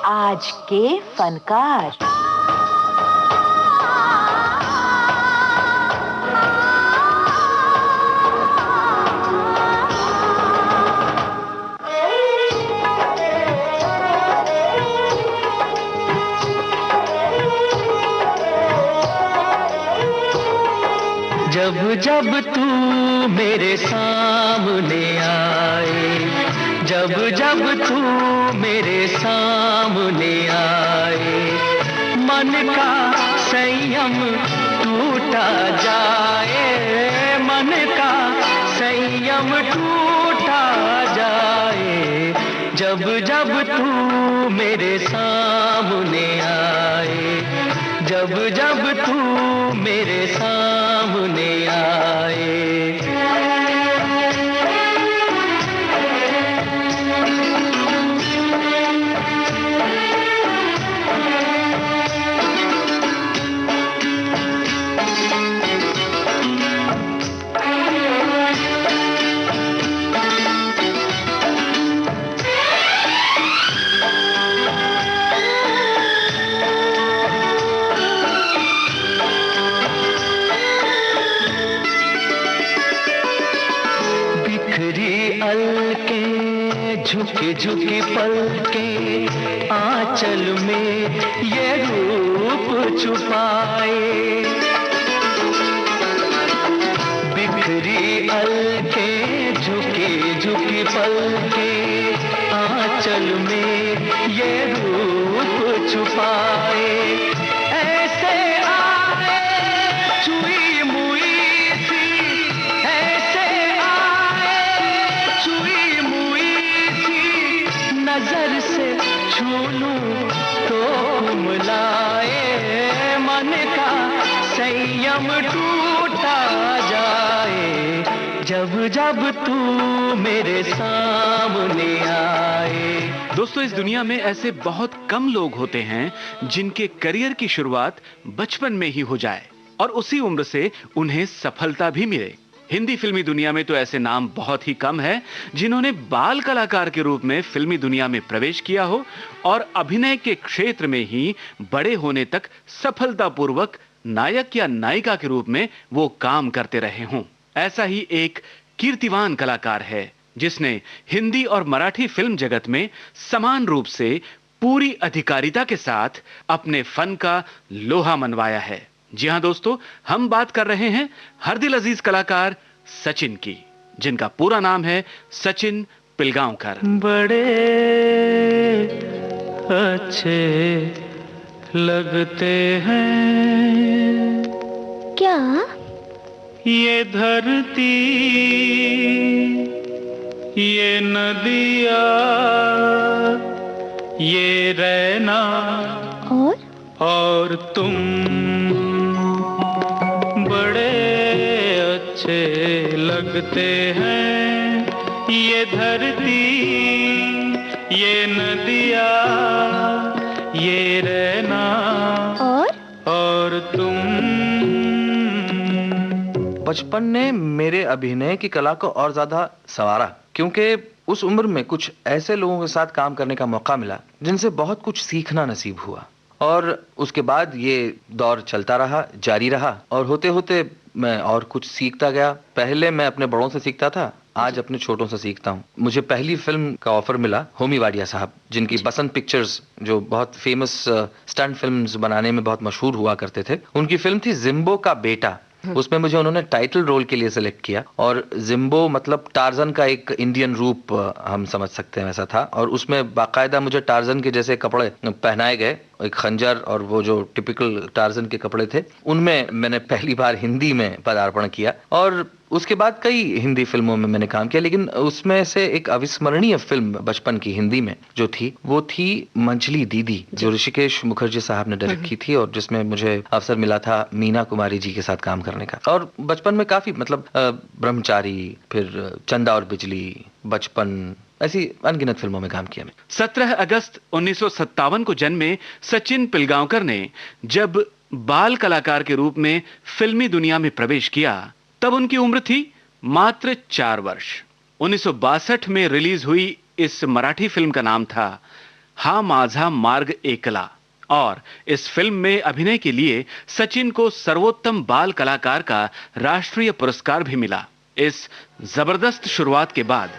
आज के फनकार। जब जब तू मेरे सामने आए, जब जब तू मेरे सामने आए, मन का संयम टूटा जाए, मन का संयम टूटा जाए। जब जब तू मेरे सामने आए, जब जब तू मेरे सामने आए। झुकी झुकी पलके आंचल में ये रूप छुपाए, बिखरी अलके झुकी झुकी पलके आंचल में ये रूप छुपाए। ऐसे आए छुई मुई सी, ऐसे आए छुई मुई नजर से छू लूं तो कुमलाए, मन का संयम टूटा जाए। जब जब तू मेरे सामने आए। दोस्तों, इस दुनिया में ऐसे बहुत कम लोग होते हैं जिनके करियर की शुरुआत बचपन में ही हो जाए और उसी उम्र से उन्हें सफलता भी मिले। हिंदी फिल्मी दुनिया में तो ऐसे नाम बहुत ही कम है जिन्होंने बाल कलाकार के रूप में फिल्मी दुनिया में प्रवेश किया हो और अभिनय के क्षेत्र में ही बड़े होने तक सफलतापूर्वक नायक या नायिका के रूप में वो काम करते रहे हों। ऐसा ही एक कीर्तिवान कलाकार है जिसने हिंदी और मराठी फिल्म जगत में समान रूप से पूरी अधिकारिता के साथ अपने फन का लोहा मनवाया है। जी हां दोस्तों, हम बात कर रहे हैं हर दिल अजीज कलाकार सचिन की, जिनका पूरा नाम है सचिन पिलगांवकर। बड़े अच्छे लगते हैं क्या ये धरती, ये नदिया, ये रहना और तुम। बड़े अच्छे लगते हैं ये धरती, ये नदिया, ये रहना और तुम। बचपन ने मेरे अभिनय की कला को और ज्यादा संवारा, क्योंकि उस उम्र में कुछ ऐसे लोगों के साथ काम करने का मौका मिला जिनसे बहुत कुछ सीखना नसीब हुआ। और उसके बाद ये दौर चलता रहा, जारी रहा, और होते होते मैं और कुछ सीखता गया। पहले मैं अपने बड़ों से सीखता था, आज अपने छोटों से सीखता हूँ। मुझे पहली फिल्म का ऑफर मिला होमी वाडिया साहब, जिनकी बसंत पिक्चर्स, जो बहुत फेमस स्टंट फिल्म्स बनाने में बहुत मशहूर हुआ करते थे, उनकी फिल्म थी जिम्बो का बेटा। उसमें मुझे उन्होंने टाइटल रोल के लिए सिलेक्ट किया, और जिम्बो मतलब टार्जन का एक इंडियन रूप हम समझ सकते हैं, वैसा था। और उसमें बाकायदा मुझे टार्जन के जैसे कपड़े पहनाए गए, एक खंजर और वो जो टिपिकल टार्जन के कपड़े थे, उनमें मैंने पहली बार हिंदी में पदार्पण किया। और उसके बाद कई हिंदी फिल्मों में मैंने काम किया, लेकिन उसमें से एक अविस्मरणीय फिल्म बचपन की हिंदी में जो थी, वो थी मंझली दीदी, जो ऋषिकेश मुखर्जी साहब ने डायरेक्ट की थी, और जिसमें मुझे अवसर मिला था मीना कुमारी जी के साथ काम करने का। और बचपन में काफी ब्रह्मचारी, फिर चंदा और बिजली, बचपन, ऐसी अनगिनत फिल्मों में काम किया मैं। 17 अगस्त 1957 को जन्मे सचिन पिलगांवकर ने जब बाल कलाकार के रूप में फिल्मी दुनिया में प्रवेश किया, तब उनकी उम्र थी मात्र 4 वर्ष। 1962 में रिलीज हुई इस मराठी फिल्म का नाम था हा माझा मार्ग एकला। और इस फिल्म में अभिनय के लिए सचिन को सर्वोत्तम बाल कलाकार का राष्ट्रीय पुरस्कार भी मिला। इस जबरदस्त शुरुआत के बाद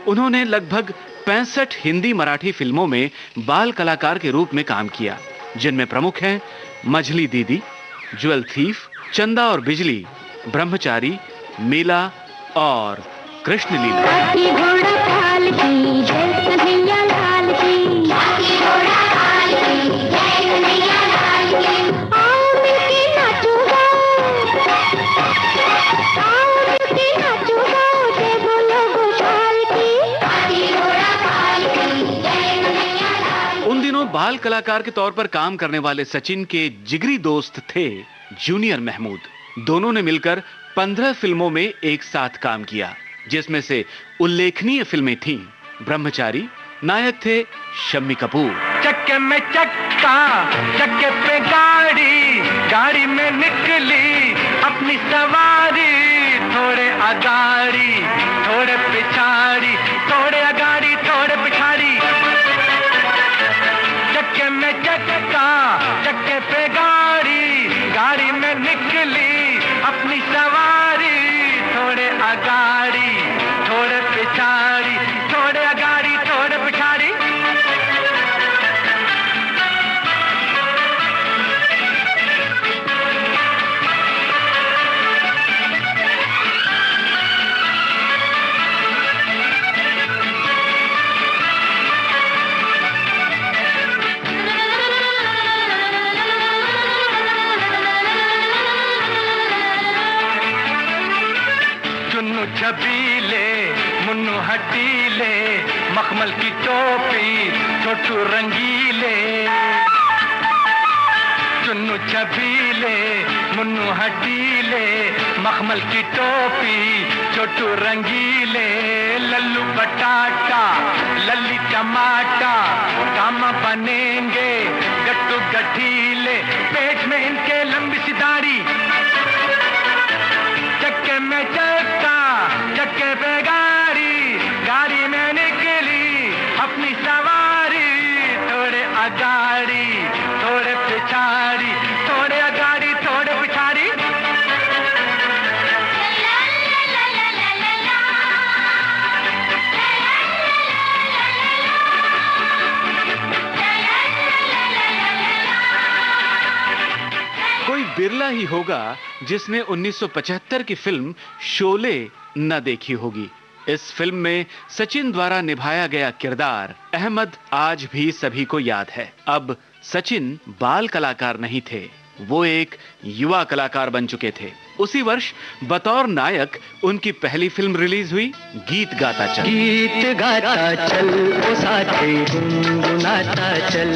उन्होंने लगभग 65 हिंदी मराठी फिल्मों में बाल कलाकार के रूप में काम किया, जिनमें प्रमुख हैं मझली दीदी, ज्वेल थीफ, चंदा और बिजली, ब्रह्मचारी, मीला और कृष्ण लीला। उन दिनों बाल कलाकार के तौर पर काम करने वाले सचिन के जिगरी दोस्त थे जूनियर महमूद। दोनों ने मिलकर 15 फिल्मों में एक साथ काम किया, जिसमें से उल्लेखनीय फिल्में थीं ब्रह्मचारी, नायक थे शम्मी कपूर। चक्के में चक्का, चक्के पे गाड़ी, गाड़ी में निकली अपनी सवारी, थोड़े अगाड़ी थोड़े पिछाड़ी, थोड़े अगाड़ी थोड़े पिछाड़ी। चक्के में चक्का, चक्के पे गाड़ी, गाड़ी में निकली अपनी सवारी, थोड़े अगाड़ी थोड़े पिछाड़ी, थोड़े अगाड़ी थोड़े पिछाड़ी। चुन्नू छबीले, मुन्नू हटीले, मखमल की टोपी, छोटू रंगीले। चुन्नू छबीले, मुन्नू हटीले, मखमल की टोपी, छोटू रंगीले। लल्लू बटाटा, लल्ली टमाटा, काम बनेंगे गट्टू गठीले, पेट में इनके लंबी सी दाढ़ी। चक्के में चक्का, चक्के पे गाड़ी, गाड़ी में निकली अपनी सवारी, थोड़े अगाड़ी थोड़े पिछाड़ी, थोड़े अगाड़ी थोड़े पिछाड़ी। कोई बिरला ही होगा जिसने 1975 की फिल्म शोले न देखी होगी। इस फिल्म में सचिन द्वारा निभाया गया किरदार अहमद आज भी सभी को याद है। अब सचिन बाल कलाकार नहीं थे, वो एक युवा कलाकार बन चुके थे। उसी वर्ष बतौर नायक उनकी पहली फिल्म रिलीज हुई, गीत गाता चल। गीत गाता चल ओ साथे गुनगुनाता चल,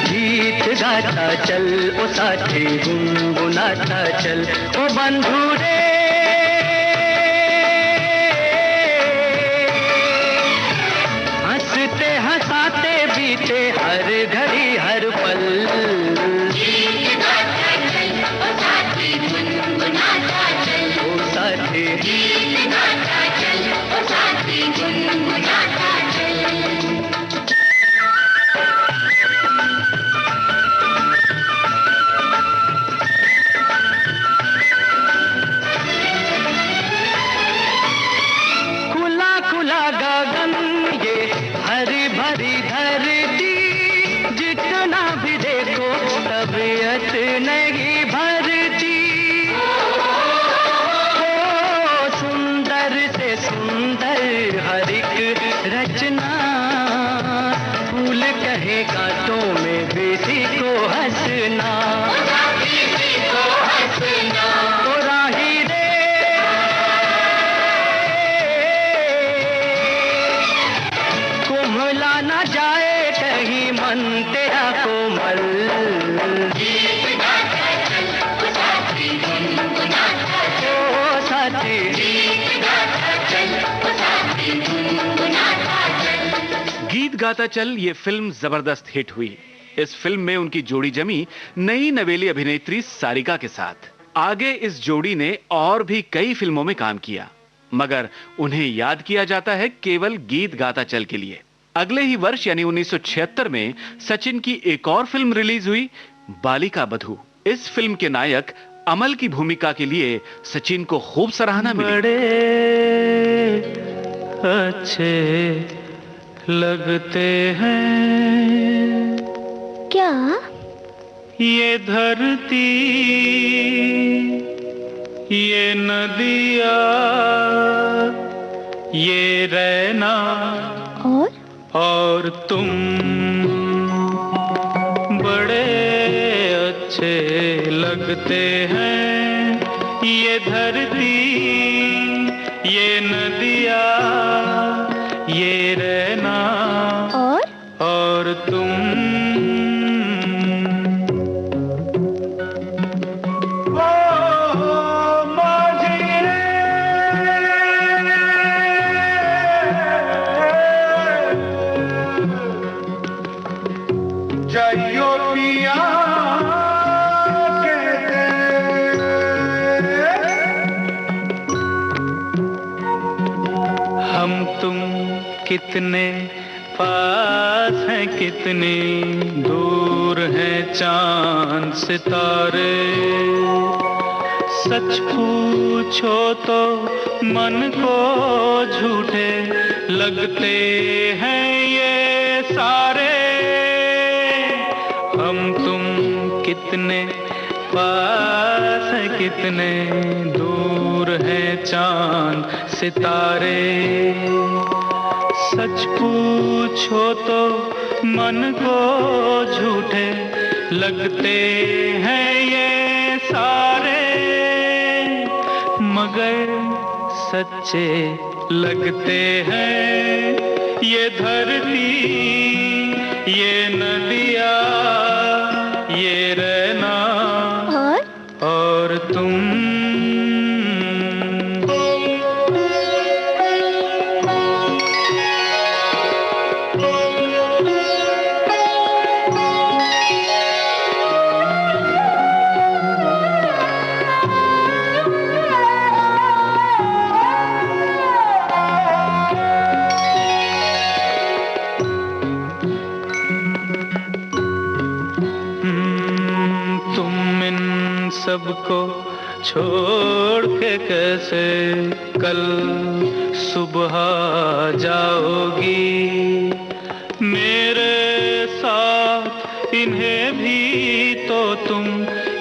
गीत गाता चल ओ साथे गुनगुनाता चल। ओ बंधु रे हंसते हंसाते बीते हर घड़ी हर पल। गीत गाता चल ओ साथे गुनगुनाता चल, ओ साथे गीत गाता चल ओ साथे गुनगुनाता चल। गगन ये हरी भरी धरती, जितना भी देखो तबीयत नहीं भरती। ओ सुंदर से सुंदर हर एक रचना, फूल कहे कांटों में बेसी को हंसना। तो राही रे कुम्हला ना जाए कहीं मन तेरा कोमल। गीत गाता चल ओ साथी गुनगुनाता चल, ओ साथी गीत गाता चल ओ साथी गुनगुनाता चल। गीत गाता चल ये फिल्म जबरदस्त हिट हुई। इस फिल्म में उनकी जोड़ी जमी नई नवेली अभिनेत्री सारिका के साथ। आगे इस जोड़ी ने और भी कई फिल्मों में काम किया, मगर उन्हें याद किया जाता है केवल गीत गाता चल के लिए। अगले ही वर्ष यानी 1976 में सचिन की एक और फिल्म रिलीज हुई, बालिका बधू। इस फिल्म के नायक अमल की भूमिका के लिए सचिन को खूब सराहना मिली। बड़े अच्छे लगते हैं क्या? ये धरती, ये नदिया, ये रहना और तुम बड़े अच्छे लगते हैं। ये धरती, ये नदिया, ये रहना और तुम। हम तुम कितने पास हैं, कितनी दूर हैं चांद सितारे। सच पूछो तो मन को झूठे लगते हैं ये सारे। हम तुम कितने पास हैं, कितने दूर हैं चांद सितारे। सच पूछो तो मन को झूठे लगते हैं ये सारे, मगर सच्चे लगते हैं ये धरती, ये नदिया, ये रहना और तुम। सबको छोड़ के कैसे कल सुबह जाओगी। मेरे साथ इन्हें भी तो तुम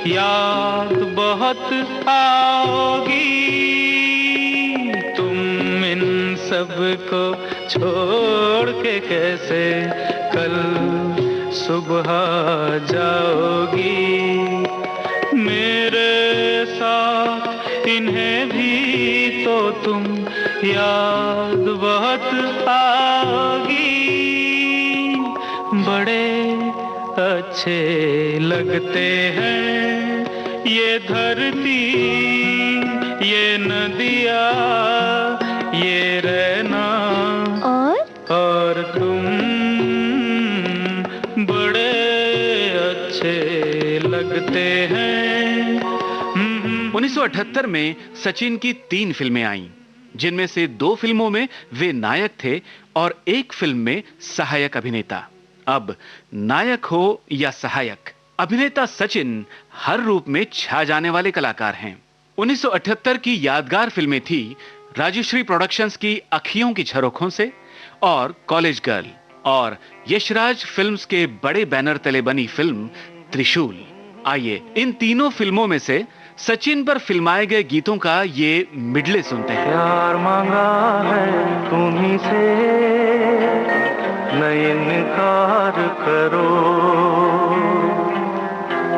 याद बहुत आओगी। तुम इन सबको छोड़ के कैसे कल सुबह जाओगी। मेरे साथ इन्हें भी तो तुम याद बहुत आओगी। बड़े अच्छे लगते हैं ये धरती, ये नदिया, ये रहना और तुम बड़े अच्छे लगते हैं। 1978 में सचिन की 3 फिल्में आईं, जिनमें से 2 फिल्मों में वे नायक थे और एक फिल्म में सहायक अभिनेता। अब नायक हो या सहायक, अभिनेता सचिन हर रूप में छा जाने वाले कलाकार हैं। 1978 की यादगार फिल्में थी राजश्री प्रोडक्शंस की अखियों की झरोखों से और कॉलेज गर्ल, और यशराज फिल्म्स के बड़े बैनर तले बनी फिल्म त्रिशूल। आइए इन तीनों फिल्मों में से सचिन पर फिल्माए गए गीतों का ये मिडले सुनते हैं। प्यार मांगा है तुम्हीं से, न इनकार करो।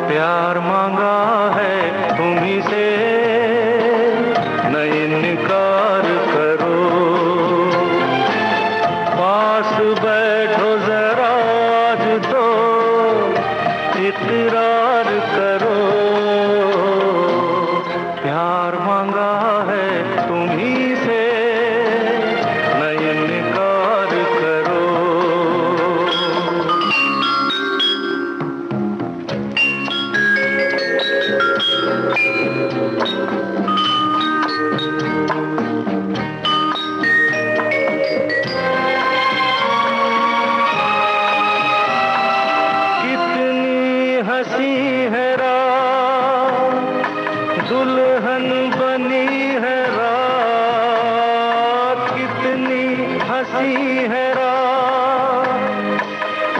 प्यार मांगा है तुम्हीं से, न इनकार करो। पास बैठो जरा आज तो इकरार करो। प्यार मांगा है तुम्हीं से, न इनकार करो। हंसी है रात,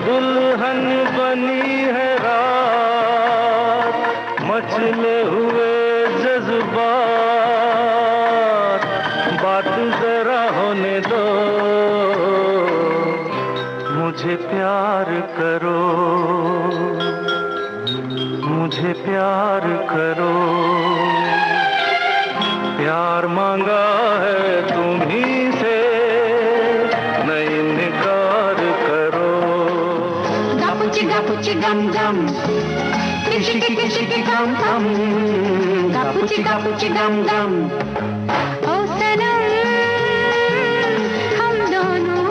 दुल्हन बनी है रात, मचले हुए जज्बात, बात जरा होने दो, मुझे प्यार करो, मुझे प्यार करो, प्यार मांगा है तुम्हीं से, नहीं इनकार करो। गापुची गापुची गम गम, किशिकी किशिकी गम गम, गापुची गापुची गम गम। ओ सनम हम दोनों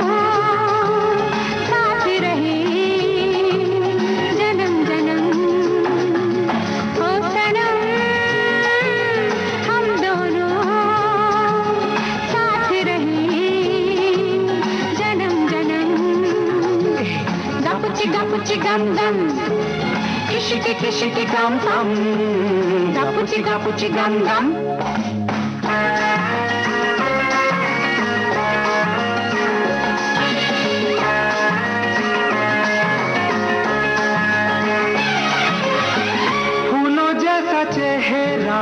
साथ रहे जन्म जन्म, ओ सनम हम दोनों साथ रहे जन्म जन्म। गापुची गापुची गम गम, किशिकी किशिकी गम गम, गापुची गापुची गम गम। फूलों जैसा चेहरा,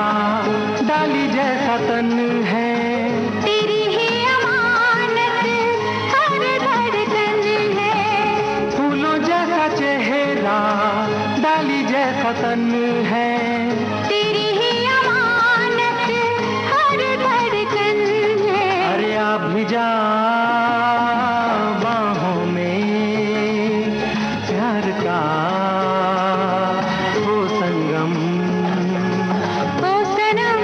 डाली जैसा तन है, तेरी ही अमानत हर धड़कन है, फूलों जैसा चेहरा, डाली जैसा तन है, तेरी ही अमानत हर धड़कन है। अरे आ भी जा बाहों में, प्यार का वो संगम। ओ सनम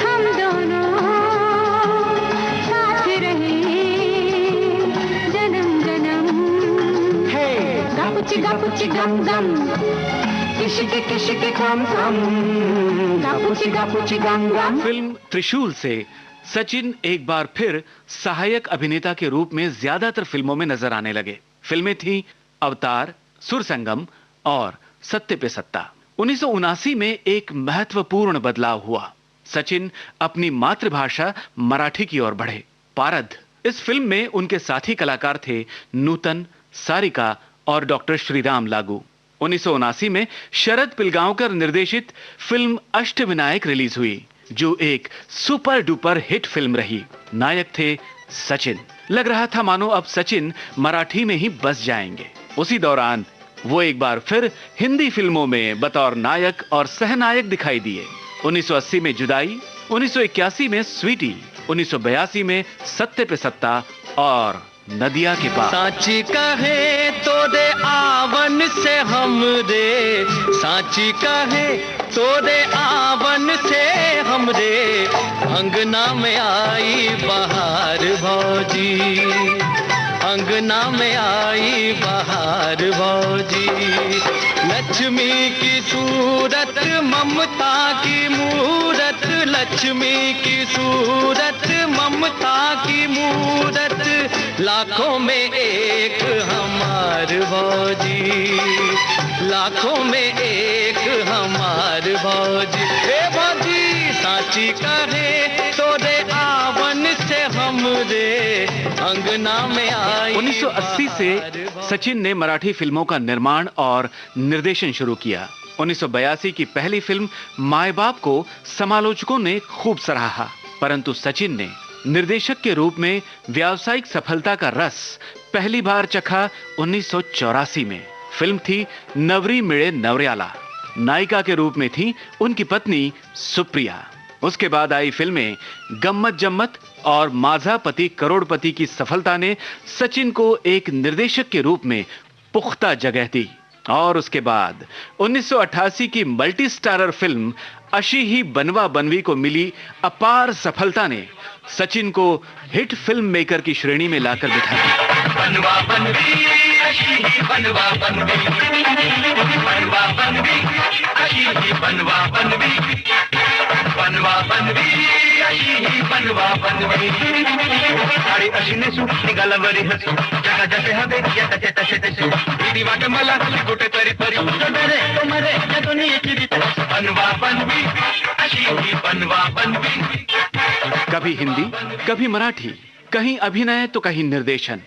हम दोनों साथ रहे जन्म जन्म। हे गापुची गापुची गम गम, किशिकी किशिकी गम गम, गापुची गापुची गम गम। फिल्म त्रिशूल से सचिन एक बार फिर सहायक अभिनेता के रूप में ज्यादातर फिल्मों में नजर आने लगे। फिल्में थी अवतार, सुरसंगम और सत्ते पे सत्ता। 1979 में एक महत्वपूर्ण बदलाव हुआ। सचिन अपनी मातृभाषा मराठी की ओर बढ़े। पारद इस फिल्म में उनके साथी कलाकार थे नूतन, सारिका और डॉक्टर श्रीराम लागू। 1979 में शरद पिलगांवकर निर्देशित फिल्म अष्टविनायक रिलीज हुई, जो एक सुपर डुपर हिट फिल्म रही। नायक थे सचिन। लग रहा था मानो अब सचिन मराठी में ही बस जाएंगे। उसी दौरान वो एक बार फिर हिंदी फिल्मों में बतौर नायक और सहनायक दिखाई दिए। 1980 में जुदाई, 1981 में स्वीटी, 1982 में सत्ते पे सत्ता और नदिया के पास। साची कहे तो दे आवन से हम रे, साची कहे तो दे आवन से हम रे, अंगना में आई बहार भौजी, अंगना में आई बहार भौजी। लक्ष्मी की सूरत ममता की मूरत, लक्ष्मी की सूरत ममता की मूरत, लाखों में एक हमार भौजी, लाखों में एक हमार भौजी। हे भौजी साची कहे तो रे आवन से हम रे, अंगना में आई। 1980 से सचिन ने मराठी फिल्मों का निर्माण और निर्देशन शुरू किया। 1982 की पहली फिल्म माय बाप को समालोचकों ने खूब सराहा, परंतु सचिन ने निर्देशक के रूप में व्यावसायिक सफलता का रस पहली बार चखा 1984 में। फिल्म थी नवरी मिळे नवऱ्याला। नायिका के रूप में थी उनकी पत्नी सुप्रिया। उसके बाद आई फिल्में गम्मत जम्मत और माझा पति करोड़पति की सफलता ने सचिन को एक निर्देशक के रूप में पुख्ता जगह दी। और उसके बाद 1988 की मल्टी स्टारर फिल्म अशी ही बनवा बनवी को मिली अपार सफलता ने सचिन को हिट फिल्म मेकर की श्रेणी में लाकर बिठा दिया। बनवा बनवी, अशी ही बनवा बनवी, बनवा बनवी, अशी ही बनवा बनवी, बनवा बनवी, अशी ही बनवा बनवी। साडी अशी नेसू निघाला वरी हसू, जगा जसे हवे याचे तसे तसे, भीती वाट मला कुठेतरी तरी तो मरे या दुनियेची रीत। बनवा बनवी, अशी ही बनवा बनवी। कभी हिंदी, कभी मराठी, कहीं अभिनय तो कहीं निर्देशन।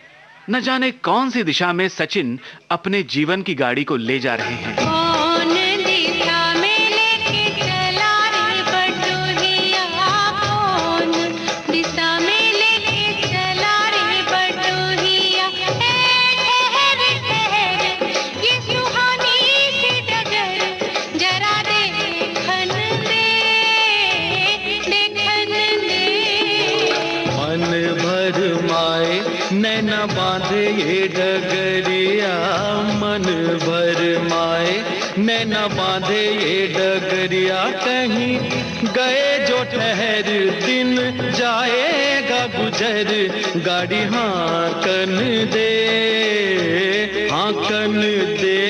न जाने कौन सी दिशा में सचिन अपने जीवन की गाड़ी को ले जा रहे हैं। कौन दिशा में लेके चला रे बटोहिया, कौन दिशा में लेके चला रे बटोहिया। ठहर ठहर ये सुहानी सी डगर, जरा देखन दे, देखन दे। मन भर माए नैना बांधे ये डगरिया, मन भर माए नैना बांधे ये डगरिया। कहीं गए जो ठहर दिन जाएगा गुजर, गाड़ी हाँकन दे, हाँकन दे।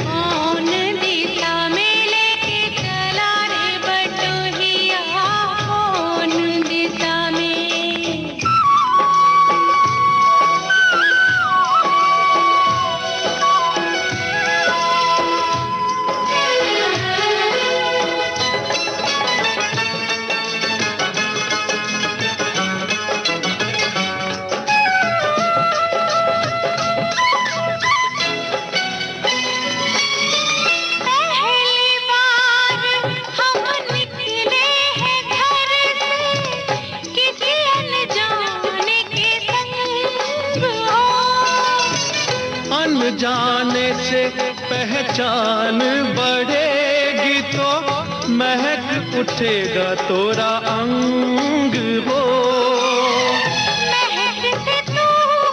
कौन दिशा में लेके चला रे बटोहिया, कौन दिशा में। पहली बार हम निकले हैं घर से, किसी अनजाने के संग हो। अनजाने से पहचान बढ़ेगी तो महक उठेगा तोरा अंग हो। महक से तू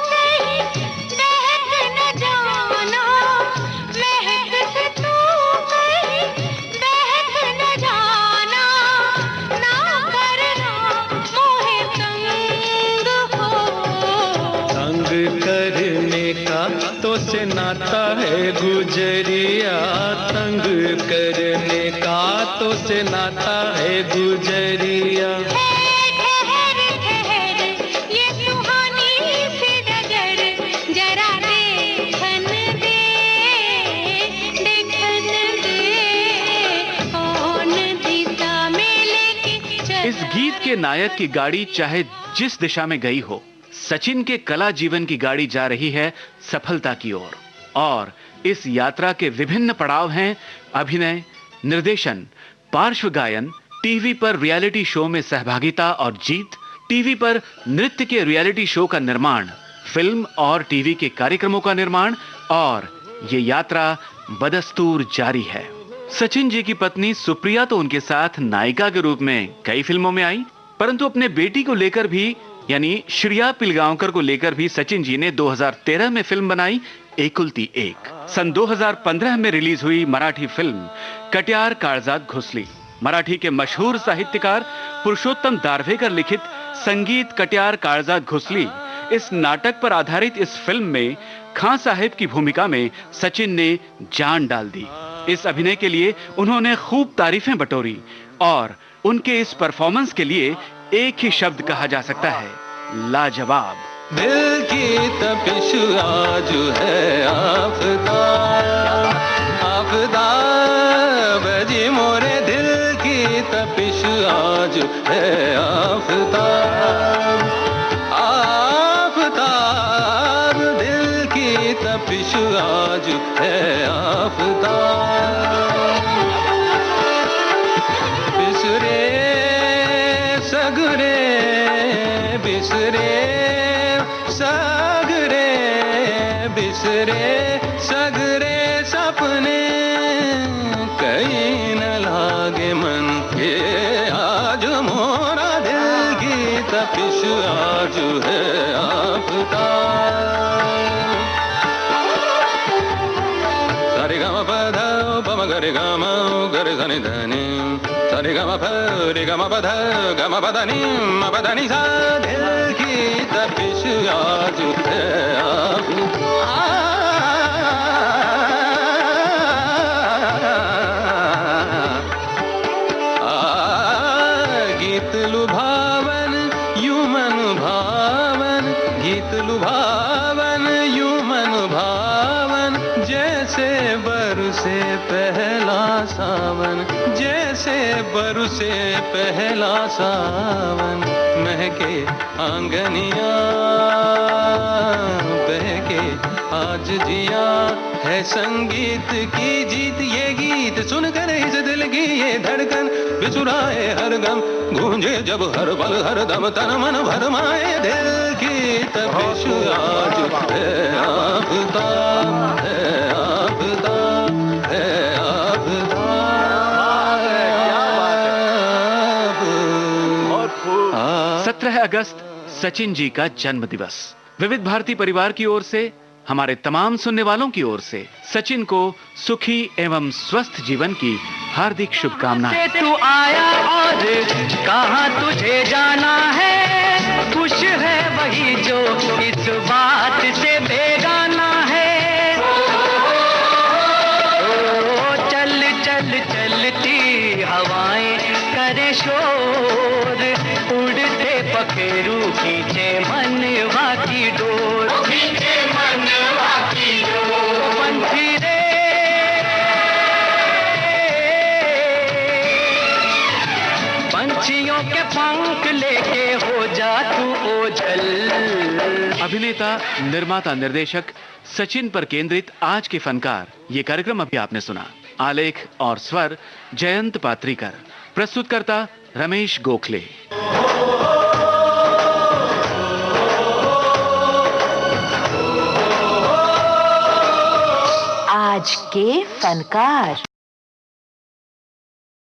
कहीं बहक न जाना, महक से तू कहीं बहक न जाना। ना करना मोहे तंग हो। तंग करने का तो से नाता है गुजरिया, तंग करने का तो से नाता है गुजरिया। ठहर ठहर ये सुहानी सी डगर, जरा देखन दे, देखन दे। कौन दिशा में लेके चला। इस गीत के नायक की गाड़ी चाहे जिस दिशा में गई हो, सचिन के कला जीवन की गाड़ी जा रही है सफलता की ओर। और इस यात्रा के विभिन्न पड़ाव हैं अभिनय, निर्देशन, पार्श्व गायन, टीवी पर रियलिटी शो में सहभागिता और जीत, टीवी पर नृत्य के रियलिटी शो का निर्माण, फिल्म और टीवी के कार्यक्रमों का निर्माण, और ये यात्रा बदस्तूर जारी है। सचिन जी की पत्नी सुप्रिया तो उनके साथ नायिका के रूप में कई फिल्मों में आई, परंतु अपने बेटी को लेकर भी, यानी श्रेया पिलगांवकर को लेकर भी सचिन जी ने 2013 में फिल्म बनाई एकुलती एक। सन 2015 में रिलीज हुई मराठी फिल्म कट्यार काळजात घुसली। मराठी के मशहूर साहित्यकार पुरुषोत्तम दारव्हेकर लिखित संगीत कट्यार काळजात घुसली, इस नाटक पर आधारित इस फिल्म में खां साहेब की भूमिका में सचिन ने जान डाल दी। इस अभिनय के लिए उन्होंने खूब तारीफें बटोरी और उनके इस परफॉर्मेंस के लिए एक ही शब्द कहा जा सकता है, लाजवाब। दिल की तपिश आज है आफताब, आफताब जी मोरे दिल की तपिश आज है आफताब, आफताब दिल की तपिश आज है आफताब। बिसरे सगरे, बिसरे सगरे, बिसरे सगरे सपने, कहीं न लागे मन के आज मोरा दिल की तपिश आज है आफताब। सारे गा मा पा धा पा मा गा रे गा मा गा रे सा नि धा नि, सारे गा मा पा रे गा मा पा धा गा मा पा धा नि मा पा धा नि सा। दिल की तपिश आज है गीत लुभावन यू मन भावन, गीत लुभावन यू मन भावन, जैसे बरसे पहला सावन, जैसे बरसे पहला सावन, महके आंगनिया बहके आज जिया है संगीत की जीत। ये गीत सुनकर इस दिल की ये धड़कन बिसुराए हर गम, गूंजे जब हर पल हर दम, तन मन भरमाए दिल की तपिश आज है आफताब, है आफताब, है आफताब। 17 अगस्त सचिन जी का जन्म दिवस। विविध भारती परिवार की ओर से, हमारे तमाम सुनने वालों की ओर से सचिन को सुखी एवं स्वस्थ जीवन की हार्दिक शुभकामनाएं। तू आया और कहाँ तुझे जाना है, खुश है वही जो इस बात से बेगाना है। ओ चल चल चलती हवाएं करे शोर, उड़ते पखेरू खींचे मनवा की डोर, खींचे मनवा की डोर। पंछी रे पंछियों के पंख लेके हो जा तू ओझल। अभिनेता, निर्माता, निर्देशक सचिन पर केंद्रित आज के फनकार, ये कार्यक्रम अभी आपने सुना। आलेख और स्वर जयंत पात्रीकर, प्रस्तुतकर्ता रमेश गोखले। आज के फनकार।